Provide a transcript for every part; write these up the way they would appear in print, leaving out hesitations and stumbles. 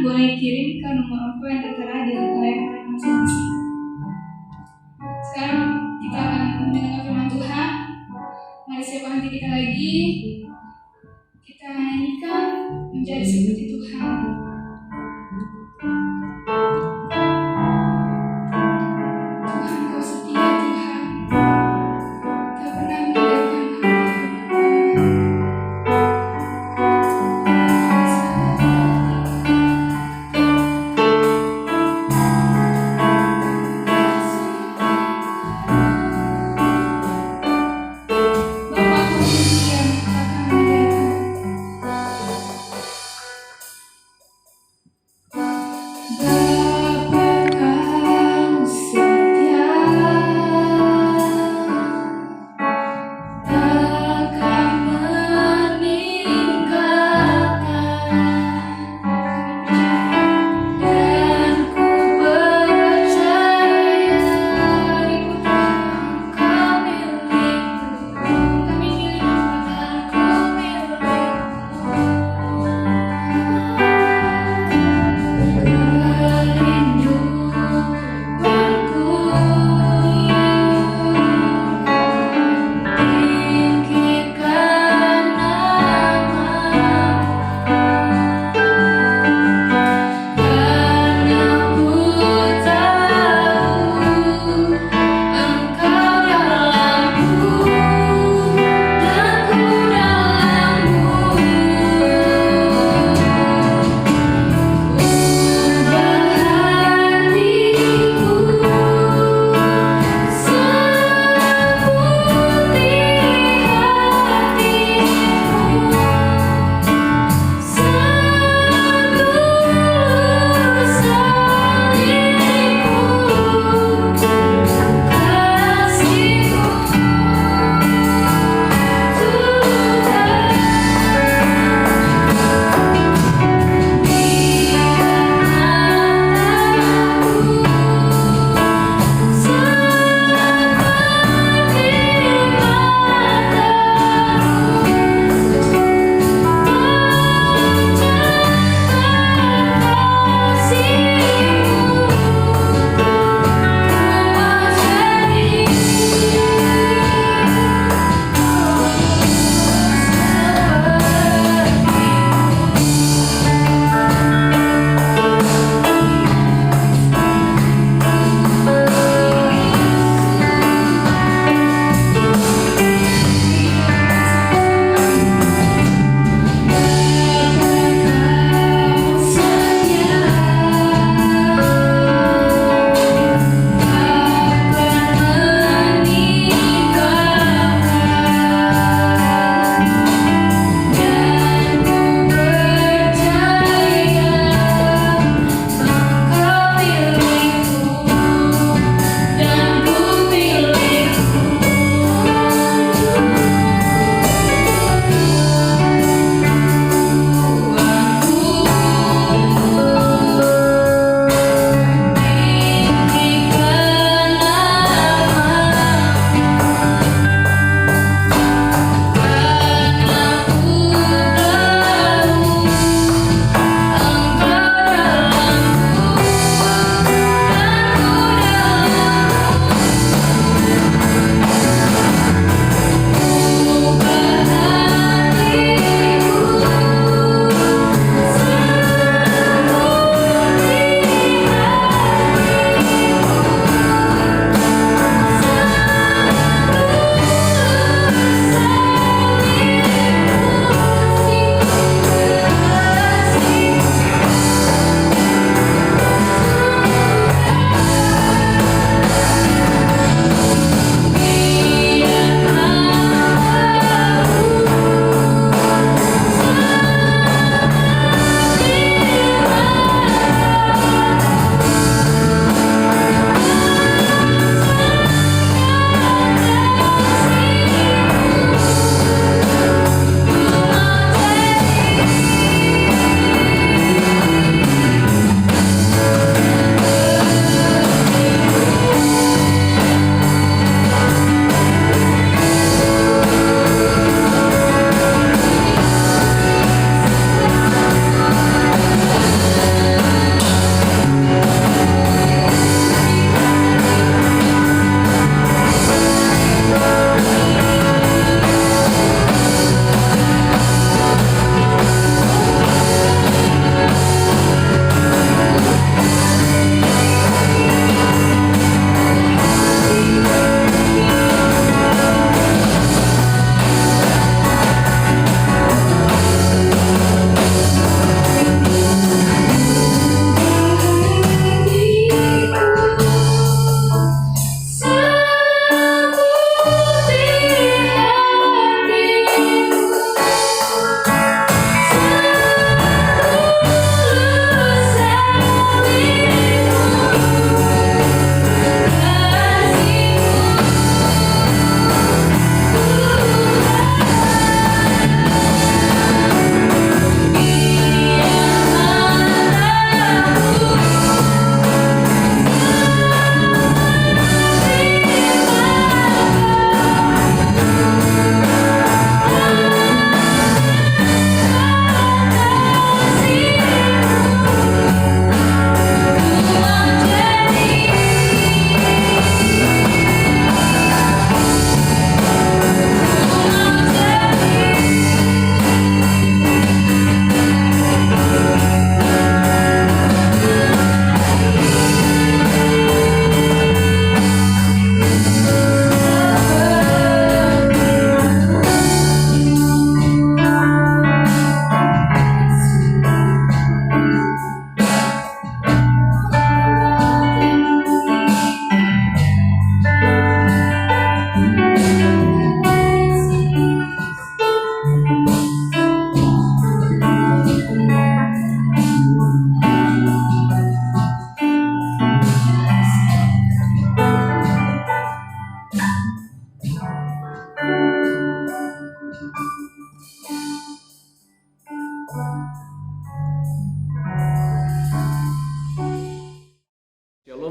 boleh kirim ke nomor OVO yang tertera di layar kanan masing-masing. Sekarang kita akan mendengar firman Tuhan. Mari siapkan hati kita lagi. Kita nyanyikan menjadi seperti Tuhan. Takkan setia, takkan meninggalkan, dan ku percaya kau milikku, kami milikku, dan ku milikmu.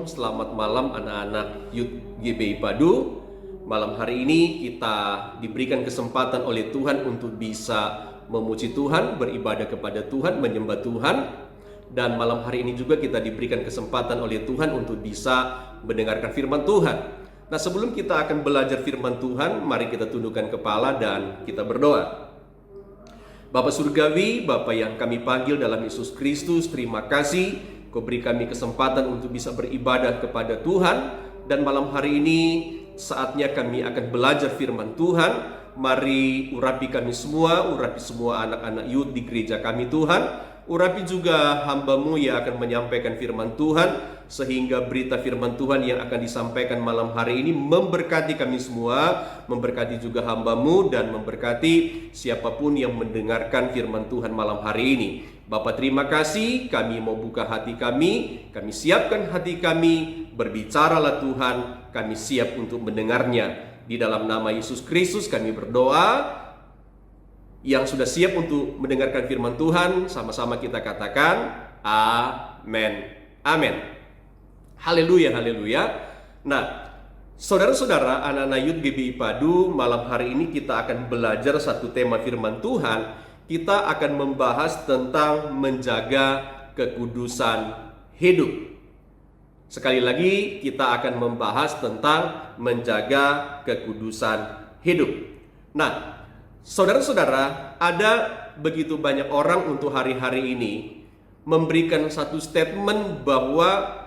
Shalom, selamat malam anak-anak Youth GBI Padu. Malam hari ini kita diberikan kesempatan oleh Tuhan untuk bisa memuji Tuhan, beribadah kepada Tuhan, menyembah Tuhan. Dan malam hari ini juga kita diberikan kesempatan oleh Tuhan untuk bisa mendengarkan firman Tuhan. Nah, sebelum kita akan belajar firman Tuhan, mari kita tundukkan kepala dan kita berdoa. Bapa Surgawi, Bapa yang kami panggil dalam Yesus Kristus, terima kasih Kau beri kami kesempatan untuk bisa beribadah kepada Tuhan. Dan malam hari ini saatnya kami akan belajar firman Tuhan. Mari urapi kami semua, urapi semua anak-anak youth di gereja kami Tuhan. Urapi juga hamba-Mu yang akan menyampaikan firman Tuhan, sehingga berita firman Tuhan yang akan disampaikan malam hari ini memberkati kami semua, memberkati juga hamba-Mu, dan memberkati siapapun yang mendengarkan firman Tuhan malam hari ini. Bapa, terima kasih, kami mau buka hati kami siapkan hati kami, berbicaralah Tuhan, kami siap untuk mendengarnya. Di dalam nama Yesus Kristus kami berdoa. Yang sudah siap untuk mendengarkan firman Tuhan, sama-sama kita katakan amin. Amin. Haleluya, haleluya. Nah, saudara-saudara, anak-anak Youth GBI Padu, malam hari ini kita akan belajar satu tema firman Tuhan. Kita akan membahas tentang menjaga kekudusan hidup. Sekali lagi, kita akan membahas tentang menjaga kekudusan hidup. Nah, saudara-saudara, ada begitu banyak orang untuk hari-hari ini memberikan satu statement bahwa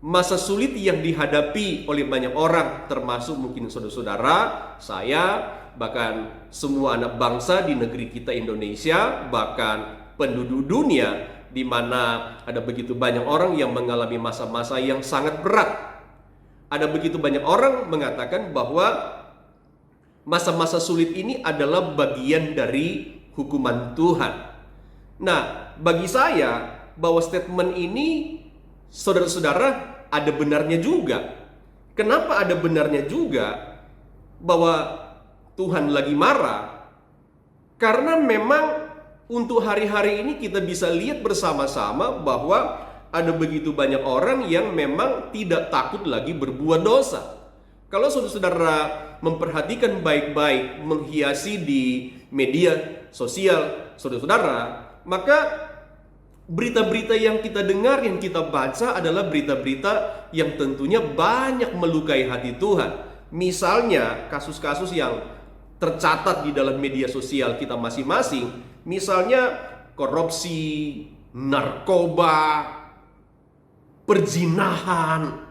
masa sulit yang dihadapi oleh banyak orang, termasuk mungkin saudara-saudara, saya, bahkan semua anak bangsa di negeri kita Indonesia, bahkan penduduk dunia, di mana ada begitu banyak orang yang mengalami masa-masa yang sangat berat. Ada begitu banyak orang mengatakan bahwa masa-masa sulit ini adalah bagian dari hukuman Tuhan. Nah, bagi saya bahwa statement ini, saudara-saudara, ada benarnya juga. Kenapa ada benarnya juga bahwa Tuhan lagi marah? Karena memang untuk hari-hari ini kita bisa lihat bersama-sama bahwa ada begitu banyak orang yang memang tidak takut lagi berbuat dosa. Kalau saudara-saudara memperhatikan baik-baik, menghiasi di media sosial saudara-saudara, maka berita-berita yang kita dengar, yang kita baca adalah berita-berita yang tentunya banyak melukai hati Tuhan. Misalnya kasus-kasus yang tercatat di dalam media sosial kita masing-masing, misalnya korupsi, narkoba, perzinahan.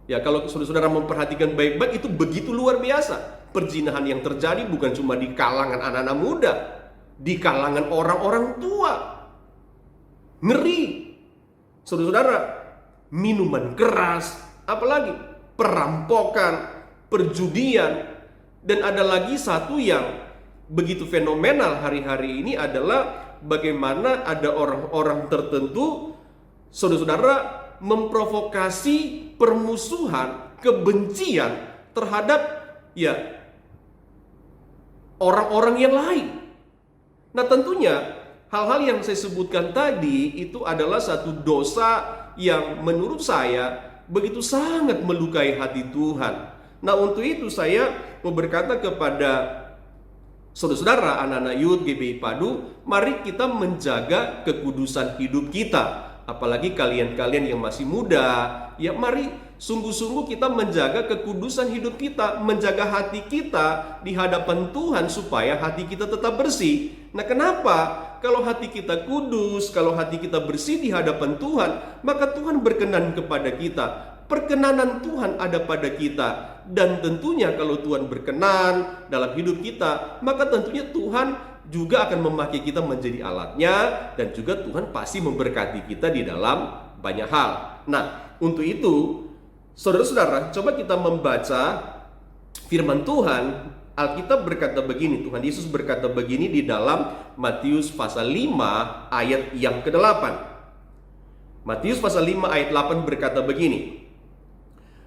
Ya, kalau saudara-saudara memperhatikan baik-baik, itu begitu luar biasa. Perzinahan yang terjadi bukan cuma di kalangan anak-anak muda, di kalangan orang-orang tua. Ngeri. Saudara-saudara, minuman keras, apalagi perampokan, perjudian. Dan ada lagi satu yang begitu fenomenal hari-hari ini adalah bagaimana ada orang-orang tertentu, saudara-saudara, memprovokasi permusuhan, kebencian terhadap orang-orang yang lain. Nah, tentunya hal-hal yang saya sebutkan tadi itu adalah satu dosa yang menurut saya begitu sangat melukai hati Tuhan. Nah, untuk itu saya mau berkata kepada saudara-saudara, anak-anak Youth GBI Padu, mari kita menjaga kekudusan hidup kita. Apalagi kalian-kalian yang masih muda, ya mari sungguh-sungguh kita menjaga kekudusan hidup kita, menjaga hati kita di hadapan Tuhan supaya hati kita tetap bersih. Nah, kenapa? Kalau hati kita kudus, kalau hati kita bersih di hadapan Tuhan, maka Tuhan berkenan kepada kita. Perkenanan Tuhan ada pada kita. Dan tentunya kalau Tuhan berkenan dalam hidup kita, maka tentunya Tuhan juga akan memakai kita menjadi alatnya. Dan juga Tuhan pasti memberkati kita di dalam banyak hal. Nah, untuk itu saudara-saudara, coba kita membaca firman Tuhan. Alkitab berkata begini, Tuhan Yesus berkata begini di dalam Matius pasal 5 ayat yang ke-8. Matius pasal 5 ayat 8 berkata begini: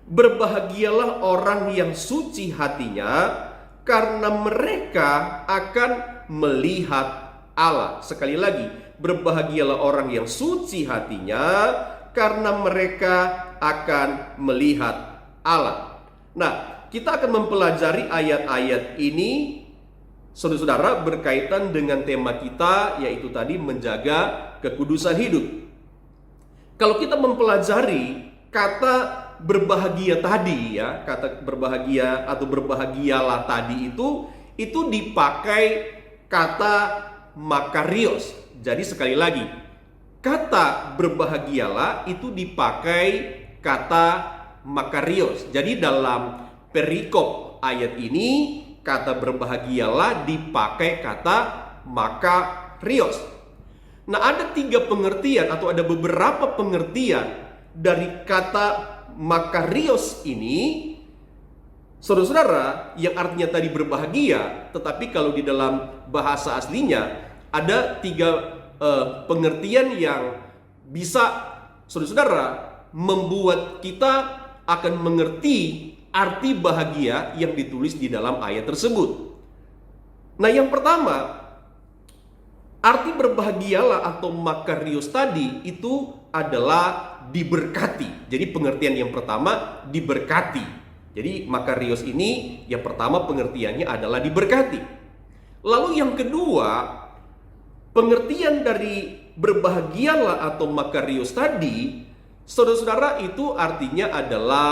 berbahagialah orang yang suci hatinya, karena mereka akan melihat Allah. Sekali lagi, berbahagialah orang yang suci hatinya, karena mereka akan melihat Allah. Nah, kita akan mempelajari ayat-ayat ini, saudara-saudara, berkaitan dengan tema kita, yaitu tadi menjaga kekudusan hidup. Kalau kita mempelajari kata berbahagia tadi, ya, kata berbahagia atau berbahagialah tadi itu dipakai kata makarios. Jadi sekali lagi, kata berbahagialah itu dipakai kata makarios. Jadi dalam perikop ayat ini, kata berbahagialah dipakai kata makarios. Nah, ada 3 pengertian atau ada beberapa pengertian dari kata makarios ini, saudara-saudara, yang artinya tadi berbahagia, tetapi kalau di dalam bahasa aslinya ada 3 pengertian yang bisa, saudara-saudara, membuat kita akan mengerti arti bahagia yang ditulis di dalam ayat tersebut. Nah, yang pertama, arti berbahagialah atau makarios tadi itu adalah diberkati. Jadi pengertian yang pertama diberkati. Jadi makarios ini yang pertama pengertiannya adalah diberkati. Lalu yang kedua, pengertian dari berbahagialah atau makarios tadi, saudara-saudara, itu artinya adalah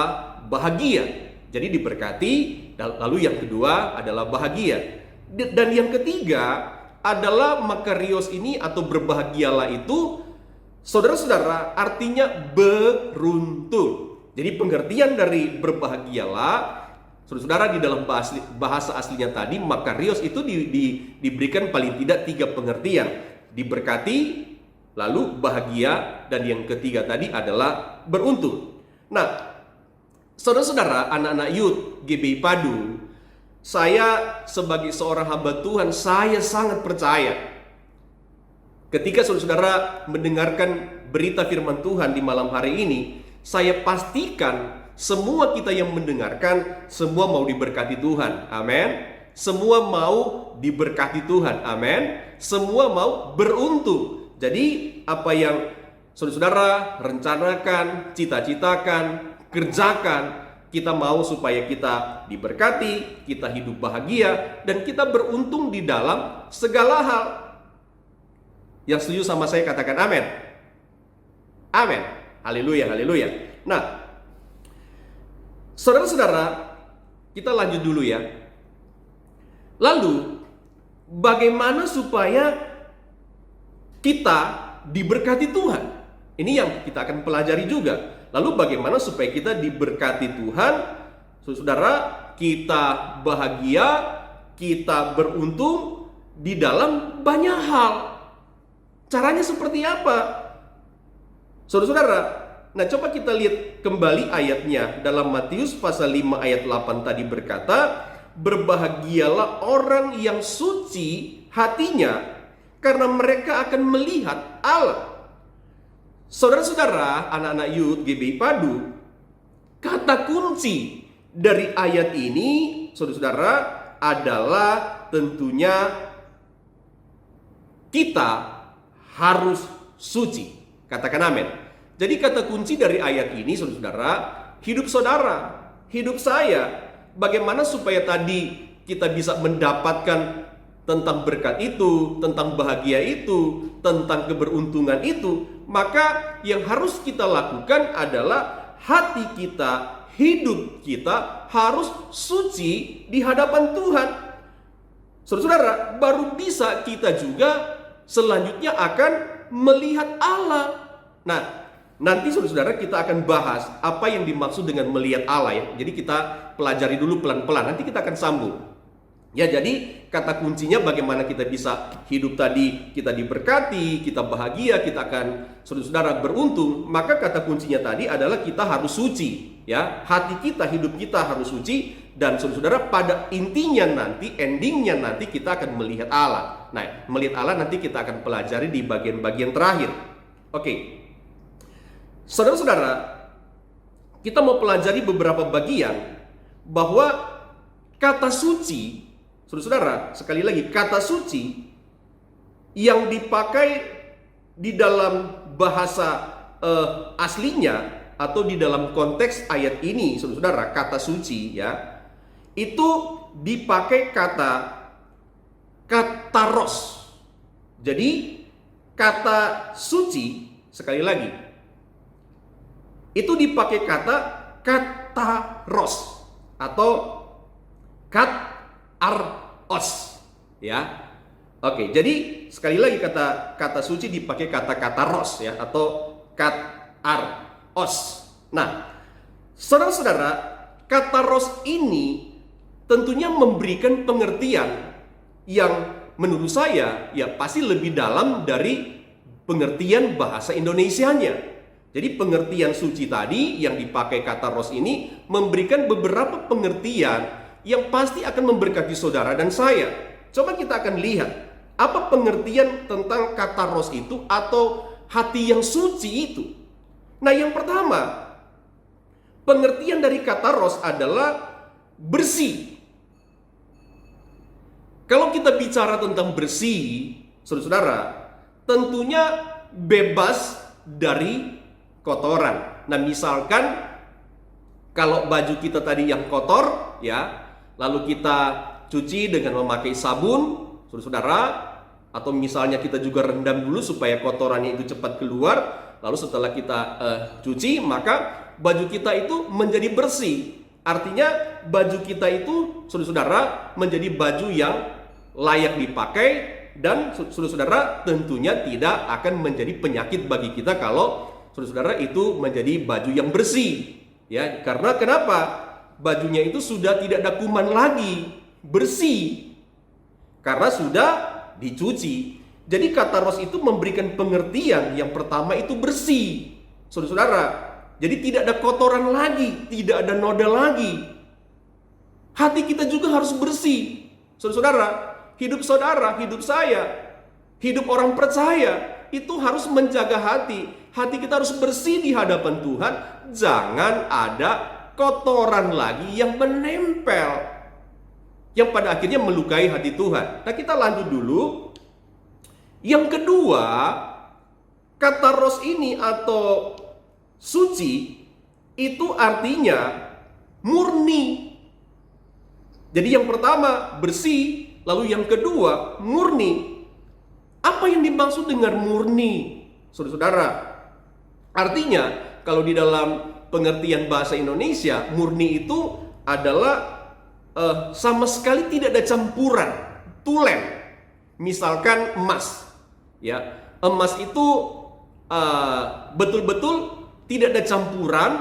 bahagia. Jadi diberkati, lalu yang kedua adalah bahagia. Dan yang ketiga adalah makarios ini atau berbahagialah itu, saudara-saudara, artinya beruntung. Jadi pengertian dari berbahagialah, saudara-saudara, di dalam bahasa aslinya tadi makarios itu diberikan paling tidak 3 pengertian. Diberkati, lalu bahagia, dan yang ketiga tadi adalah beruntung. Nah, saudara-saudara, anak-anak Youth GBI Padu, saya sebagai seorang hamba Tuhan, saya sangat percaya ketika saudara-saudara mendengarkan berita firman Tuhan di malam hari ini, saya pastikan semua kita yang mendengarkan, semua mau diberkati Tuhan. Amin. Semua mau diberkati Tuhan. Amin. Semua mau beruntung. Jadi apa yang saudara-saudara rencanakan, cita-citakan, kerjakan, kita mau supaya kita diberkati, kita hidup bahagia, dan kita beruntung di dalam segala hal. Yang setuju sama saya katakan amin. Amin. Haleluya, haleluya. Nah, saudara-saudara, kita lanjut dulu ya. Lalu, bagaimana supaya kita diberkati Tuhan? Ini yang kita akan pelajari juga. Lalu bagaimana supaya kita diberkati Tuhan? Saudara, kita bahagia, kita beruntung di dalam banyak hal. Caranya seperti apa? Saudara-saudara, nah coba kita lihat kembali ayatnya. Dalam Matius pasal 5 ayat 8 tadi berkata, berbahagialah orang yang suci hatinya, karena mereka akan melihat Allah. Saudara-saudara, anak-anak Youth GBI Padu, kata kunci dari ayat ini, saudara-saudara, adalah tentunya kita harus suci. Katakan amin. Jadi kata kunci dari ayat ini, saudara-saudara, hidup saudara, hidup saya, bagaimana supaya tadi kita bisa mendapatkan tentang berkat itu, tentang bahagia itu, tentang keberuntungan itu, maka yang harus kita lakukan adalah hati kita, hidup kita harus suci di hadapan Tuhan. Saudara-saudara, baru bisa kita juga selanjutnya akan melihat Allah. Nah, nanti saudara-saudara kita akan bahas apa yang dimaksud dengan melihat Allah ya. Jadi kita pelajari dulu pelan-pelan, nanti kita akan sambung. Ya, jadi kata kuncinya bagaimana kita bisa hidup tadi, kita diberkati, kita bahagia, kita akan saudara-saudara beruntung. Maka kata kuncinya tadi adalah kita harus suci, ya. Hati kita, hidup kita harus suci, dan saudara-saudara pada intinya nanti, endingnya nanti kita akan melihat Allah. Nah, melihat Allah nanti kita akan pelajari di bagian-bagian terakhir. Oke. Saudara-saudara, kita mau pelajari beberapa bagian bahwa kata suci, saudara-saudara, sekali lagi, kata suci yang dipakai di dalam bahasa aslinya atau di dalam konteks ayat ini, saudara-saudara, kata suci ya, itu dipakai kata kataros. Jadi kata suci, sekali lagi, itu dipakai kata kataros atau kataros ya. Oke, jadi sekali lagi kata suci dipakai kata kataros ya, atau kataros. Nah, saudara-saudara, kataros ini tentunya memberikan pengertian yang menurut saya ya pasti lebih dalam dari pengertian bahasa Indonesianya. Jadi pengertian suci tadi yang dipakai kataros ini memberikan beberapa pengertian yang pasti akan memberkati saudara dan saya. Coba kita akan lihat apa pengertian tentang kataros itu atau hati yang suci itu. Nah, yang pertama, pengertian dari kataros adalah bersih. Kalau kita bicara tentang bersih, saudara-saudara, tentunya bebas dari kotoran. Nah, misalkan kalau baju kita tadi yang kotor ya, lalu kita cuci dengan memakai sabun, saudara-saudara, atau misalnya kita juga rendam dulu supaya kotorannya itu cepat keluar, lalu setelah kita cuci, maka baju kita itu menjadi bersih. Artinya baju kita itu, saudara-saudara, menjadi baju yang layak dipakai, dan saudara-saudara tentunya tidak akan menjadi penyakit bagi kita kalau saudara-saudara itu menjadi baju yang bersih. Ya, karena kenapa? Bajunya itu sudah tidak ada kuman lagi, bersih. Karena sudah dicuci. Jadi kataros itu memberikan pengertian yang pertama itu bersih, saudara-saudara. Jadi tidak ada kotoran lagi, tidak ada noda lagi. Hati kita juga harus bersih, saudara-saudara. Hidup saudara, hidup saya, hidup orang percaya itu harus menjaga hati. Hati kita harus bersih di hadapan Tuhan. Jangan ada kotoran lagi yang menempel, yang pada akhirnya melukai hati Tuhan. Nah, kita lanjut dulu. Yang kedua, kataros ini atau suci itu artinya murni. Jadi yang pertama bersih, lalu yang kedua murni. Apa yang dimaksud dengan murni, saudara-saudara? Artinya kalau di dalam pengertian bahasa Indonesia, murni itu adalah sama sekali tidak ada campuran, tulen. Misalkan emas, ya, emas itu betul-betul tidak ada campuran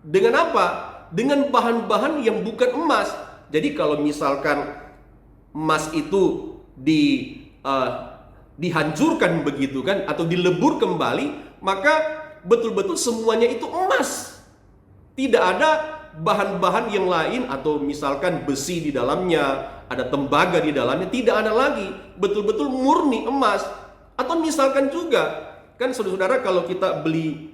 dengan apa? Dengan bahan-bahan yang bukan emas. Jadi kalau misalkan emas itu dihancurkan begitu kan, atau dilebur kembali, maka betul-betul semuanya itu emas. Tidak ada bahan-bahan yang lain, atau misalkan besi di dalamnya, ada tembaga di dalamnya, tidak ada lagi, betul-betul murni emas. Atau misalkan juga kan saudara-saudara, kalau kita beli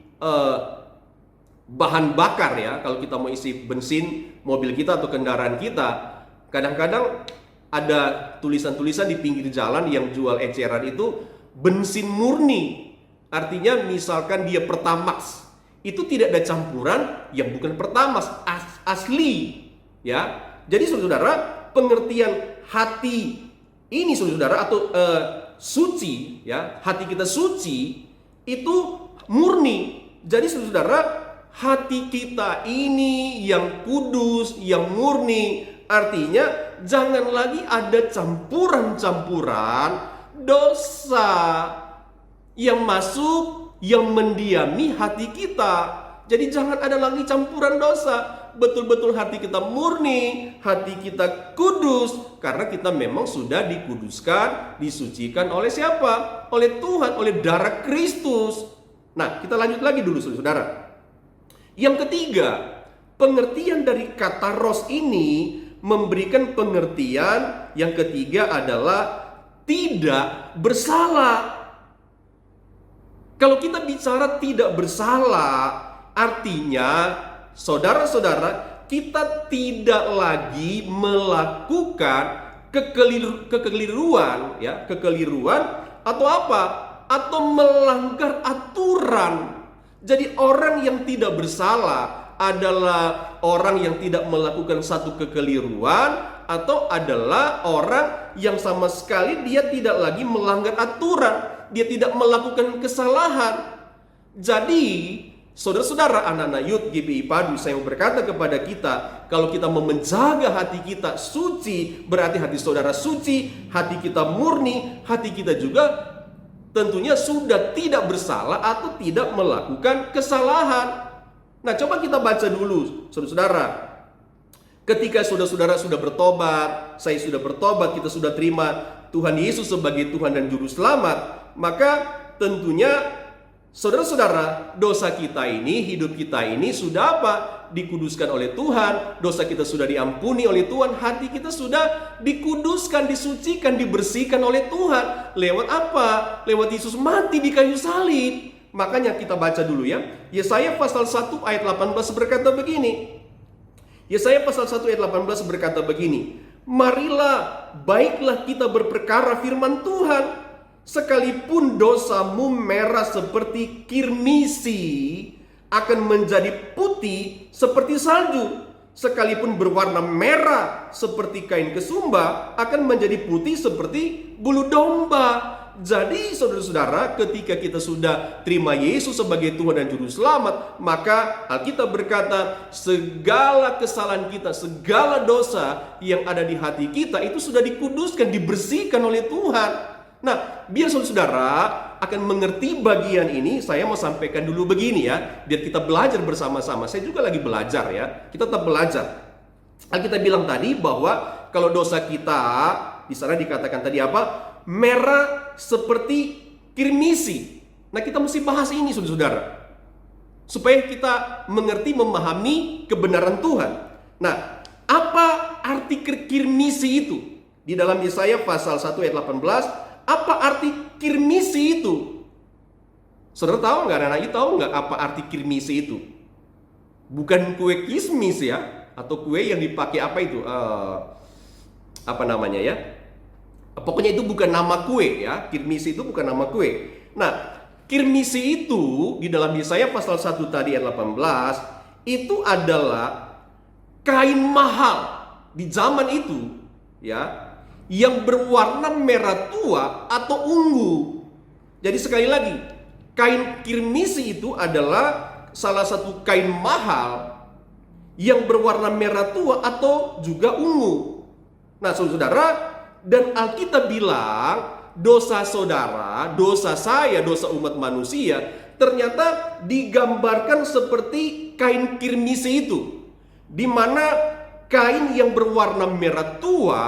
bahan bakar ya, kalau kita mau isi bensin mobil kita atau kendaraan kita, kadang-kadang ada tulisan-tulisan di pinggir jalan yang jual eceran itu bensin murni. Artinya misalkan dia Pertamax, itu tidak ada campuran yang bukan Pertamax, asli ya. Jadi saudara, pengertian hati ini saudara atau suci ya, hati kita suci itu murni. Jadi saudara, hati kita ini yang kudus, yang murni, artinya jangan lagi ada campuran-campuran dosa yang masuk, yang mendiami hati kita. Jadi jangan ada lagi campuran dosa. Betul-betul hati kita murni, hati kita kudus, karena kita memang sudah dikuduskan, disucikan oleh siapa? Oleh Tuhan, oleh darah Kristus. Nah, kita lanjut lagi dulu saudara. Yang ketiga, pengertian dari kata ros ini memberikan pengertian yang ketiga adalah tidak bersalah. Kalau kita bicara tidak bersalah, artinya saudara-saudara, kita tidak lagi melakukan kekeliruan ya, kekeliruan atau apa? Atau melanggar aturan. Jadi orang yang tidak bersalah adalah orang yang tidak melakukan satu kekeliruan, atau adalah orang yang sama sekali dia tidak lagi melanggar aturan, dia tidak melakukan kesalahan. Jadi saudara-saudara, anak-anak Youth GBI Padu, saya mau berkata kepada kita, kalau kita mau menjaga hati kita suci, berarti hati saudara suci, hati kita murni, hati kita juga tentunya sudah tidak bersalah atau tidak melakukan kesalahan. Nah, coba kita baca dulu, saudara-saudara. Ketika saudara-saudara sudah bertobat, saya sudah bertobat, kita sudah terima Tuhan Yesus sebagai Tuhan dan Juru Selamat, maka tentunya saudara-saudara, dosa kita ini, hidup kita ini sudah apa? Dikuduskan oleh Tuhan, dosa kita sudah diampuni oleh Tuhan, hati kita sudah dikuduskan, disucikan, dibersihkan oleh Tuhan. Lewat apa? Lewat Yesus mati di kayu salib. Makanya kita baca dulu ya. Yesaya pasal 1 ayat 18 berkata begini. Yesaya pasal 1 ayat 18 berkata begini. Marilah, baiklah kita berperkara firman Tuhan. Sekalipun dosamu merah seperti kirmisi, akan menjadi putih seperti salju. Sekalipun berwarna merah seperti kain kesumba, akan menjadi putih seperti bulu domba. Jadi saudara-saudara, ketika kita sudah terima Yesus sebagai Tuhan dan Juru Selamat, maka Alkitab berkata segala kesalahan kita, segala dosa yang ada di hati kita itu sudah dikuduskan, dibersihkan oleh Tuhan. Nah, biar saudara akan mengerti bagian ini, saya mau sampaikan dulu begini ya, biar kita belajar bersama-sama. Saya juga lagi belajar ya, kita tetap belajar. Kita bilang tadi bahwa kalau dosa kita, di sana dikatakan tadi apa? Merah seperti kirmisi. Nah, kita mesti bahas ini saudara-saudara, supaya kita mengerti, memahami kebenaran Tuhan. Nah, apa arti kirmisi itu? Di dalam Yesaya pasal 1 ayat 18, apa arti kirmisi itu? Saudara tahu nggak? Anak-anak tahu nggak apa arti kirmisi itu? Bukan kue kismis ya, atau kue yang dipakai apa itu? Apa namanya ya? Pokoknya itu bukan nama kue ya. Kirmisi itu bukan nama kue. Nah, kirmisi itu di dalam Yesaya pasal 1 tadi ayat 18 itu adalah kain mahal di zaman itu ya, yang berwarna merah tua atau ungu. Jadi sekali lagi, kain kirmisi itu adalah salah satu kain mahal yang berwarna merah tua atau juga ungu. Nah, saudara, dan Alkitab bilang dosa saudara, dosa saya, dosa umat manusia ternyata digambarkan seperti kain kirmisi itu, di mana kain yang berwarna merah tua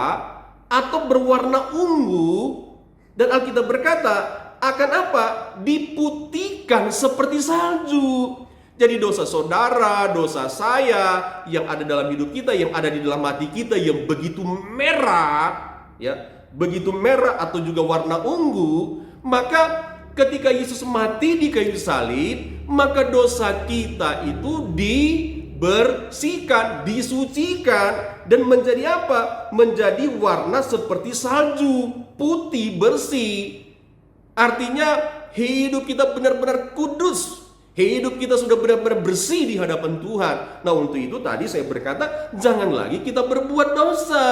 atau berwarna ungu, dan Alkitab berkata akan apa? Diputihkan seperti salju. Jadi dosa saudara, dosa saya yang ada dalam hidup kita, yang ada di dalam hati kita, yang begitu merah ya, begitu merah atau juga warna ungu, maka ketika Yesus mati di kayu salib, maka dosa kita itu dibersihkan, disucikan, dan menjadi apa? Menjadi warna seperti salju, putih, bersih. Artinya hidup kita benar-benar kudus, hidup kita sudah benar-benar bersih di hadapan Tuhan. Nah, untuk itu tadi saya berkata, jangan lagi kita berbuat dosa.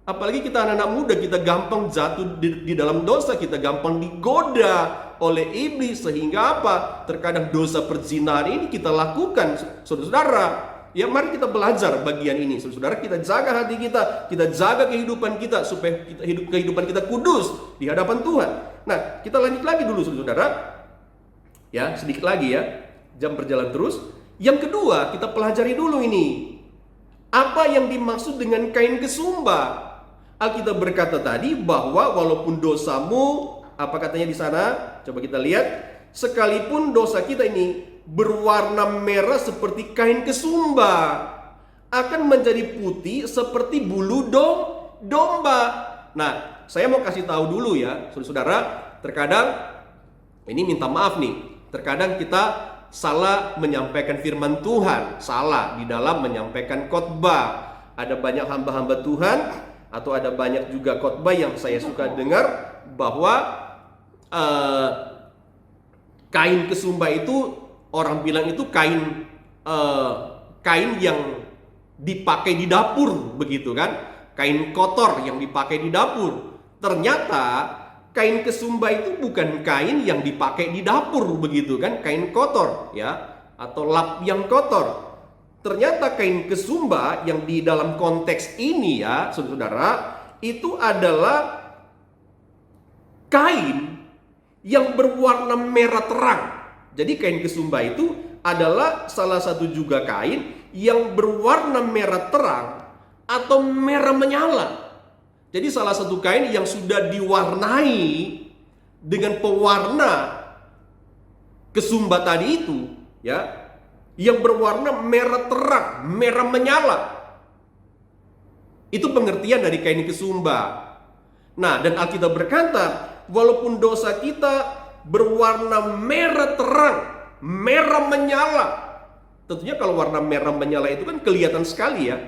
Apalagi kita anak-anak muda, kita gampang jatuh di dalam dosa, kita gampang digoda oleh iblis, sehingga apa? Terkadang dosa perzinahan ini kita lakukan, saudara-saudara. Ya, mari kita belajar bagian ini, saudara. Kita jaga hati kita jaga kehidupan kita supaya kehidupan kita kudus di hadapan Tuhan. Nah, kita lanjut lagi dulu, saudara. Ya, sedikit lagi ya. Jam berjalan terus. Yang kedua, kita pelajari dulu ini. Apa yang dimaksud dengan kain kesumba? Alkitab berkata tadi bahwa walaupun dosamu, apa katanya di sana? Coba kita lihat. Sekalipun dosa kita ini berwarna merah seperti kain kesumba, akan menjadi putih seperti bulu domba. Nah, saya mau kasih tahu dulu ya, saudara-saudara. Terkadang, ini minta maaf nih, terkadang kita salah menyampaikan firman Tuhan, salah di dalam menyampaikan khotbah. Ada banyak hamba-hamba Tuhan, atau ada banyak juga khotbah yang saya suka dengar bahwa kain kesumba itu orang bilang itu kain yang dipakai di dapur, begitu kan? Kain kotor yang dipakai di dapur. Ternyata kain kesumba itu bukan kain yang dipakai di dapur, begitu kan? Kain kotor ya, atau lap yang kotor. Ternyata kain kesumba yang di dalam konteks ini ya, saudara-saudara, itu adalah kain yang berwarna merah terang. Jadi kain kesumba itu adalah salah satu juga kain yang berwarna merah terang atau merah menyala. Jadi salah satu kain yang sudah diwarnai dengan pewarna kesumba tadi itu ya, yang berwarna merah terang, merah menyala. Itu pengertian dari kain kesumba. Nah, dan Alkitab berkata, walaupun dosa kita berwarna merah terang, merah menyala. Tentunya kalau warna merah menyala itu kan kelihatan sekali ya.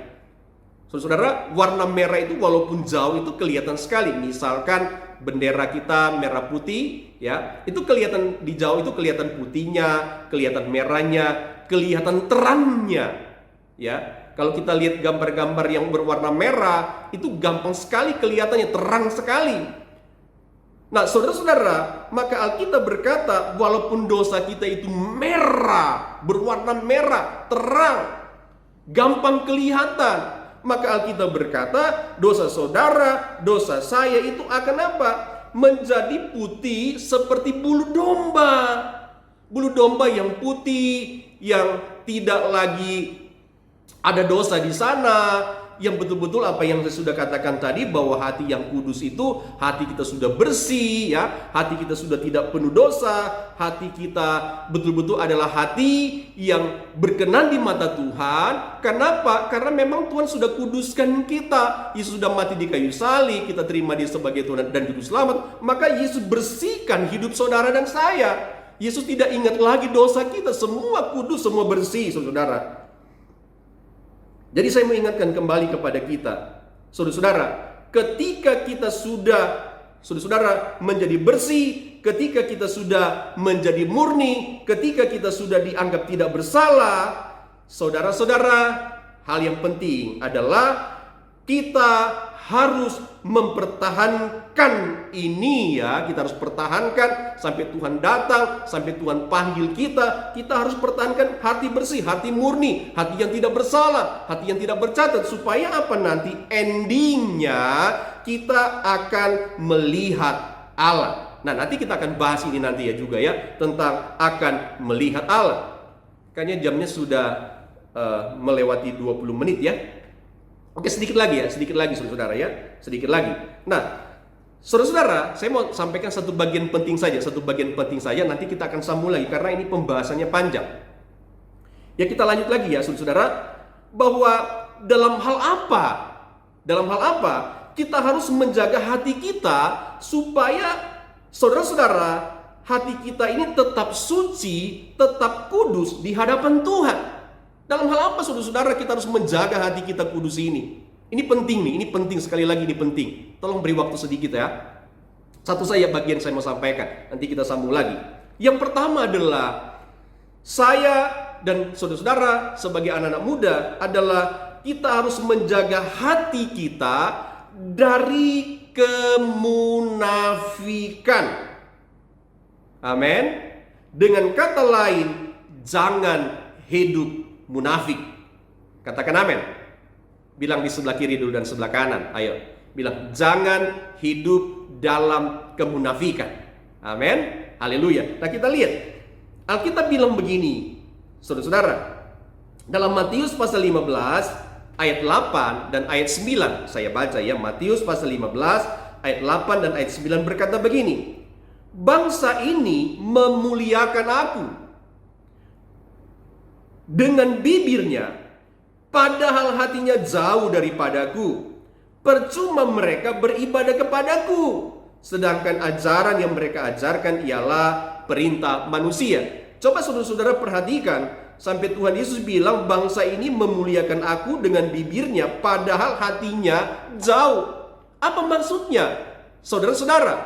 Saudara, warna merah itu walaupun jauh itu kelihatan sekali. Misalkan bendera kita merah putih ya, itu kelihatan di jauh, itu kelihatan putihnya, kelihatan merahnya, kelihatan terangnya ya. Kalau kita lihat gambar-gambar yang berwarna merah, itu gampang sekali kelihatannya, terang sekali. Nah, saudara-saudara, maka Alkitab berkata, walaupun dosa kita itu merah, berwarna merah, terang, gampang kelihatan, maka Alkitab berkata, dosa saudara, dosa saya itu akan apa? Menjadi putih seperti bulu domba. Bulu domba yang putih, yang tidak lagi ada dosa di sana, yang betul-betul apa yang saya sudah katakan tadi, bahwa hati yang kudus itu hati kita sudah bersih ya, hati kita sudah tidak penuh dosa, hati kita betul-betul adalah hati yang berkenan di mata Tuhan. Kenapa? Karena memang Tuhan sudah kuduskan kita. Yesus sudah mati di kayu salib, kita terima Dia sebagai Tuhan dan Juru Selamat. Maka Yesus bersihkan hidup saudara dan saya. Yesus tidak ingat lagi dosa kita, semua kudus, semua bersih, saudara. Jadi saya mengingatkan kembali kepada kita, saudara-saudara, ketika kita sudah, saudara-saudara, menjadi bersih, ketika kita sudah menjadi murni, ketika kita sudah dianggap tidak bersalah, saudara-saudara, hal yang penting adalah kita harus mempertahankan ini ya. Kita harus pertahankan sampai Tuhan datang, sampai Tuhan panggil kita. Kita harus pertahankan hati bersih, hati murni, hati yang tidak bersalah, hati yang tidak bercacat. Supaya apa nanti? Endingnya kita akan melihat Allah. Nah, nanti kita akan bahas ini nanti ya juga ya, tentang akan melihat Allah. Kayaknya jamnya sudah melewati 20 menit ya. Oke, sedikit lagi saudara-saudara ya, sedikit lagi. Nah, saudara-saudara, saya mau sampaikan satu bagian penting saja, nanti kita akan sambung lagi karena ini pembahasannya panjang. Ya, kita lanjut lagi ya saudara-saudara, bahwa dalam hal apa kita harus menjaga hati kita supaya saudara-saudara, hati kita ini tetap suci, tetap kudus di hadapan Tuhan. Dalam hal apa saudara-saudara kita harus menjaga hati kita kudus ini? Ini penting nih, ini penting, sekali lagi ini penting. Tolong beri waktu sedikit ya. Satu saja bagian saya mau sampaikan, nanti kita sambung lagi. Yang pertama adalah, saya dan saudara-saudara sebagai anak-anak muda adalah kita harus menjaga hati kita dari kemunafikan. Amin. Dengan kata lain, jangan hidup munafik. Katakan amin. Bilang di sebelah kiri dulu dan sebelah kanan. Ayo, bilang jangan hidup dalam kemunafikan. Amin. Haleluya. Nah, kita lihat Alkitab bilang begini, saudara-saudara, dalam Matius pasal 15 ayat 8 dan ayat 9. Saya baca ya, Matius pasal 15 ayat 8 dan ayat 9 berkata begini, bangsa ini memuliakan aku dengan bibirnya, padahal hatinya jauh daripadaku. Percuma mereka beribadah kepadaku, sedangkan ajaran yang mereka ajarkan ialah perintah manusia. Coba saudara-saudara perhatikan, sampai Tuhan Yesus bilang bangsa ini memuliakan aku dengan bibirnya, padahal hatinya jauh. Apa maksudnya? Saudara-saudara,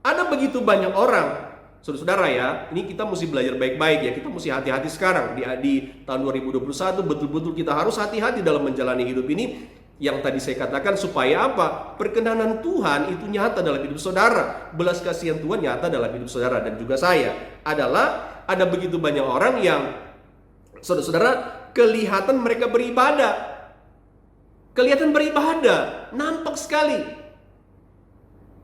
ada begitu banyak orang, Saudara-saudara ya, ini kita mesti belajar baik-baik ya. Kita mesti hati-hati sekarang di tahun 2021, betul-betul kita harus hati-hati dalam menjalani hidup ini. Yang tadi saya katakan supaya apa? Perkenanan Tuhan itu nyata dalam hidup saudara. Belas kasihan Tuhan nyata dalam hidup saudara dan juga saya. Adalah ada begitu banyak orang yang saudara-saudara kelihatan mereka beribadah. Kelihatan beribadah, nampak sekali.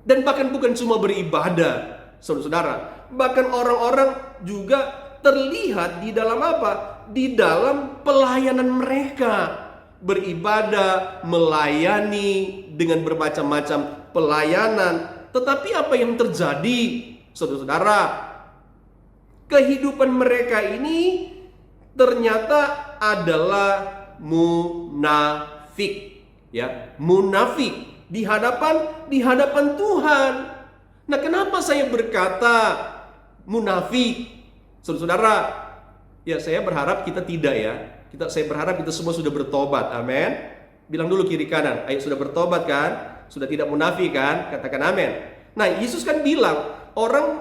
Dan bahkan bukan cuma beribadah, saudara-saudara. Bahkan orang-orang juga terlihat di dalam apa? Di dalam pelayanan mereka. Beribadah, melayani dengan bermacam-macam pelayanan. Tetapi apa yang terjadi, saudara-saudara? Kehidupan mereka ini ternyata adalah munafik. Ya, munafik di hadapan Tuhan. Nah, kenapa saya berkata munafik? Saudara-saudara, ya saya berharap kita tidak ya. Saya berharap kita semua sudah bertobat. Amin. Bilang dulu kiri kanan, ayo sudah bertobat kan? Sudah tidak munafik kan? Katakan amin. Nah, Yesus kan bilang, orang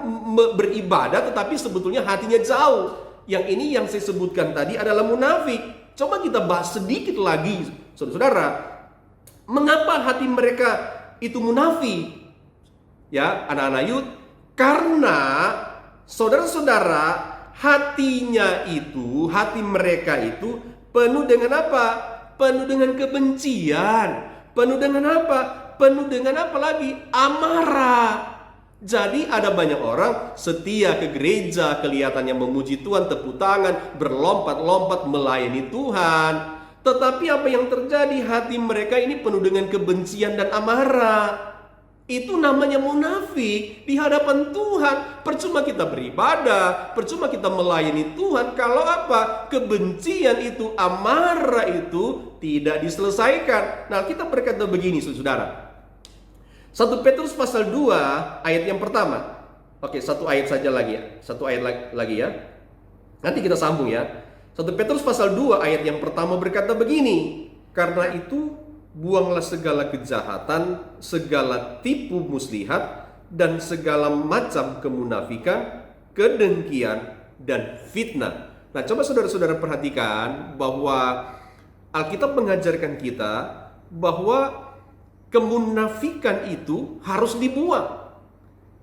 beribadah tetapi sebetulnya hatinya jauh. Yang ini yang saya sebutkan tadi adalah munafik. Coba kita bahas sedikit lagi, saudara-saudara. Mengapa hati mereka itu munafik? Ya, anak-anak Yud, karena saudara-saudara, hati mereka itu penuh dengan apa? Penuh dengan kebencian. Penuh dengan apa? Penuh dengan apa lagi? Amarah. Jadi ada banyak orang setia ke gereja, kelihatannya memuji Tuhan, tepuk tangan, berlompat-lompat melayani Tuhan. Tetapi apa yang terjadi? Hati mereka ini penuh dengan kebencian dan amarah. Itu namanya munafik di hadapan Tuhan. Percuma kita beribadah, percuma kita melayani Tuhan kalau apa? Kebencian itu, amarah itu tidak diselesaikan. Nah, kita berkata begini, saudara. 1 Petrus pasal 2 ayat yang pertama. Oke, satu ayat saja lagi ya. Satu ayat lagi ya. Nanti kita sambung ya. 1 Petrus pasal 2 ayat yang pertama berkata begini. Karena itu buanglah segala kejahatan, segala tipu muslihat, dan segala macam kemunafikan, kedengkian, dan fitnah. Nah, coba saudara-saudara perhatikan bahwa Alkitab mengajarkan kita bahwa kemunafikan itu harus dibuang.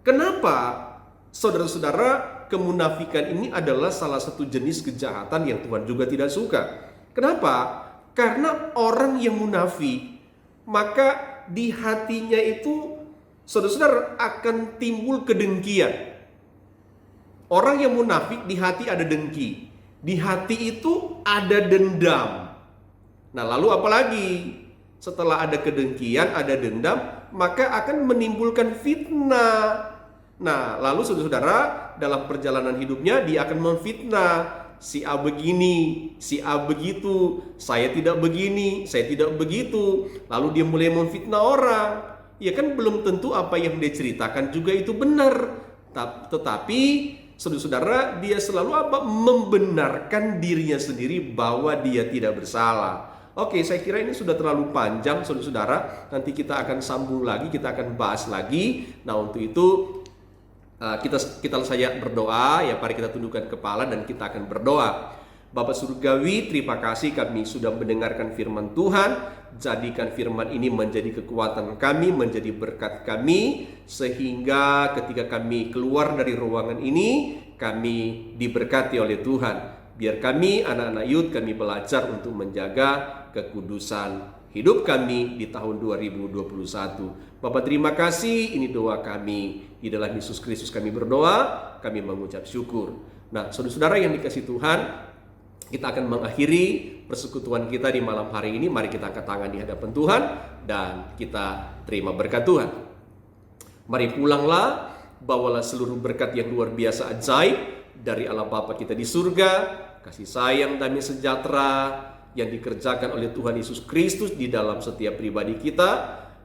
Kenapa? Saudara-saudara, kemunafikan ini adalah salah satu jenis kejahatan yang Tuhan juga tidak suka. Kenapa? Karena orang yang munafik, maka di hatinya itu, saudara-saudara, akan timbul kedengkian. Orang yang munafik di hati ada dengki. Di hati itu ada dendam. Nah, lalu apalagi? Setelah ada kedengkian, ada dendam, maka akan menimbulkan fitnah. Nah, lalu saudara-saudara, dalam perjalanan hidupnya dia akan memfitnah. Si A begini, si A begitu, saya tidak begini, saya tidak begitu. Lalu dia mulai memfitnah orang. Ya kan belum tentu apa yang dia ceritakan juga itu benar. Tetapi saudara-saudara, dia selalu apa? Membenarkan dirinya sendiri bahwa dia tidak bersalah. Oke, saya kira ini sudah terlalu panjang, saudara-saudara. Nanti kita akan sambung lagi, kita akan bahas lagi. Nah, untuk itu kita saja berdoa. Ya, mari kita tundukkan kepala dan kita akan berdoa. Bapa Surgawi, terima kasih kami sudah mendengarkan firman Tuhan. Jadikan firman ini menjadi kekuatan kami, menjadi berkat kami, sehingga ketika kami keluar dari ruangan ini, kami diberkati oleh Tuhan. Biar kami, anak-anak Yud, kami belajar untuk menjaga kekudusan hidup kami di tahun 2021. Bapak terima kasih, ini doa kami. Di dalam Yesus Kristus kami berdoa, kami mengucap syukur. Nah, saudara-saudara yang dikasihi Tuhan, kita akan mengakhiri persekutuan kita di malam hari ini. Mari kita angkat tangan di hadapan Tuhan dan kita terima berkat Tuhan. Mari pulanglah, bawalah seluruh berkat yang luar biasa ajaib dari Allah Bapa kita di surga, kasih sayang damai sejahtera yang dikerjakan oleh Tuhan Yesus Kristus di dalam setiap pribadi kita,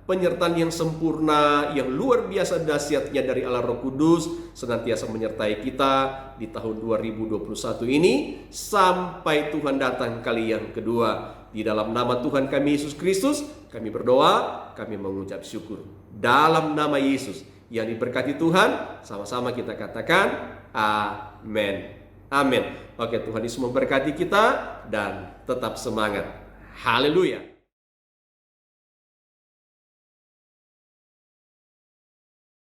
penyertaan yang sempurna, yang luar biasa dahsyatnya dari Allah Roh Kudus senantiasa menyertai kita di tahun 2021 ini sampai Tuhan datang kali yang kedua. Di dalam nama Tuhan kami Yesus Kristus, kami berdoa, kami mengucap syukur. Dalam nama Yesus yang diberkati Tuhan, sama-sama kita katakan amin. Amin. Oke, Tuhan Yesus memberkati kita dan tetap semangat. Haleluya.